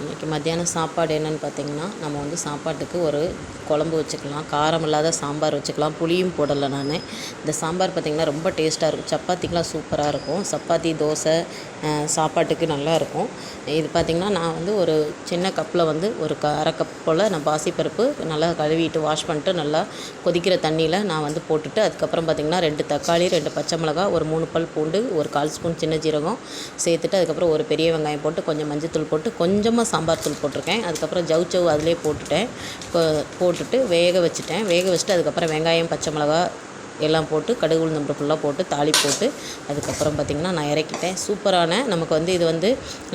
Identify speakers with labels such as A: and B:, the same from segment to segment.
A: இன்றைக்கி மத்தியானம் சாப்பாடு என்னென்னு பார்த்திங்கன்னா, நம்ம வந்து சாப்பாட்டுக்கு ஒரு குழம்பு வச்சுக்கலாம், காரம் இல்லாத சாம்பார் வச்சுக்கலாம். புளியும் போடலை நான். இந்த சாம்பார் பார்த்திங்கன்னா ரொம்ப டேஸ்ட்டாக இருக்கும். சப்பாத்திக்கெலாம் சூப்பராக இருக்கும். சப்பாத்தி, தோசை, சாப்பாட்டுக்கு நல்லாயிருக்கும். இது பார்த்திங்கன்னா, நான் வந்து ஒரு சின்ன கப்பில் வந்து ஒரு அரை கப் போல் நான் பாசிப்பருப்பு நல்லா கழுவிட்டு வாஷ் பண்ணிட்டு நல்லா கொதிக்கிற தண்ணியில் நான் வந்து போட்டுட்டு, அதுக்கப்புறம் பார்த்திங்கன்னா 2 தக்காளி, 2 பச்சை மிளகா, ஒரு 3 பல் பூண்டு, ஒரு 1/4 ஸ்பூன் சின்ன ஜீரகம் சேர்த்துட்டு, அதுக்கப்புறம் ஒரு பெரிய வெங்காயம் போட்டு கொஞ்சம் மஞ்சத்தூள் போட்டு கொஞ்சமாக சாம்பார் தூள் போட்டிருக்கேன். அதுக்கப்புறம் ஜவுச்சவு அதிலே போட்டுட்டேன். போட்டுட்டு வேக வச்சுட்டேன். வேக வச்சுட்டு அதுக்கப்புறம் வெங்காயம், பச்சை மிளகா எல்லாம் போட்டு கடுகு உளுந்தம் பருப்பு ஃபுல்லாக போட்டு தாளிப்பு போட்டு அதுக்கப்புறம் பார்த்திங்கன்னா நான் இறக்கிட்டேன். சூப்பரான நமக்கு வந்து இது வந்து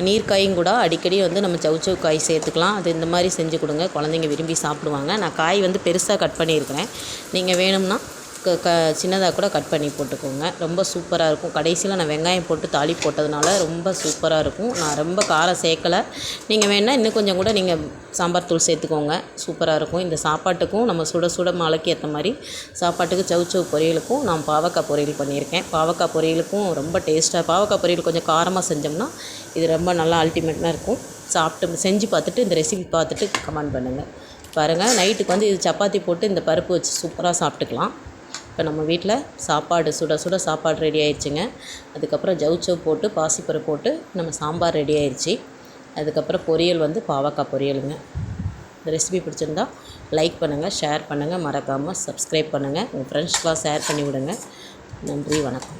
A: நீர்க்காயும் கூட அடிக்கடி வந்து நம்ம சவுச்சவு காய் சேர்த்துக்கலாம். அது இந்த மாதிரி செஞ்சு கொடுங்க, குழந்தைங்க விரும்பி சாப்பிடுவாங்க. நான் காய் வந்து பெருசாக கட் பண்ணியிருக்கிறேன். நீங்கள் வேணும்னா சின்னதாக கூட கட் பண்ணி போட்டுக்கோங்க. ரொம்ப சூப்பராக இருக்கும். கடைசியில் நான் வெங்காயம் போட்டு தாளிப்பு போட்டதுனால ரொம்ப சூப்பராக இருக்கும். நான் ரொம்ப காரம் சேர்க்கலை. நீங்கள் வேணால் இன்னும் கொஞ்சம் கூட நீங்கள் சாம்பார் தூள் சேர்த்துக்கோங்க. சூப்பராக இருக்கும். இந்த சாப்பாட்டுக்கும் நம்ம சுட சுட மழைக்கு ஏற்ற மாதிரி சாப்பாட்டுக்கு சவுச்சவு பொரியலுக்கும் நான் பாவக்காய் பொரியல் பண்ணியிருக்கேன். பாவக்காய் பொரியலுக்கும் ரொம்ப டேஸ்ட்டாக, பாவக்காய் பொரியல் கொஞ்சம் காரமாக செஞ்சோம்னா இது ரொம்ப நல்லா அல்டிமேட்டாக இருக்கும். சாப்பிட்டு செஞ்சு பார்த்துட்டு இந்த ரெசிபி பார்த்துட்டு கமெண்ட் பண்ணுங்கள். பாருங்கள், நைட்டுக்கு வந்து இது சப்பாத்தி போட்டு இந்த பருப்பு வச்சு சூப்பராக சாப்பிட்டுக்கலாம். இப்போ நம்ம வீட்டில் சாப்பாடு சுட சுட சாப்பாடு ரெடி ஆயிடுச்சுங்க. அதுக்கப்புறம் ஜவுச்சவு போட்டு பாசிப்பருப்பு போட்டு நம்ம சாம்பார் ரெடி ஆயிடுச்சு. அதுக்கப்புறம் பொரியல் வந்து பாவக்காய் பொரியலுங்க. இந்த ரெசிபி பிடிச்சிருந்தா லைக் பண்ணுங்கள், ஷேர் பண்ணுங்கள், மறக்காமல் சப்ஸ்கிரைப் பண்ணுங்கள். உங்கள் ஃப்ரெண்ட்ஸ்க்கெலாம் ஷேர் பண்ணி விடுங்க. நன்றி, வணக்கம்.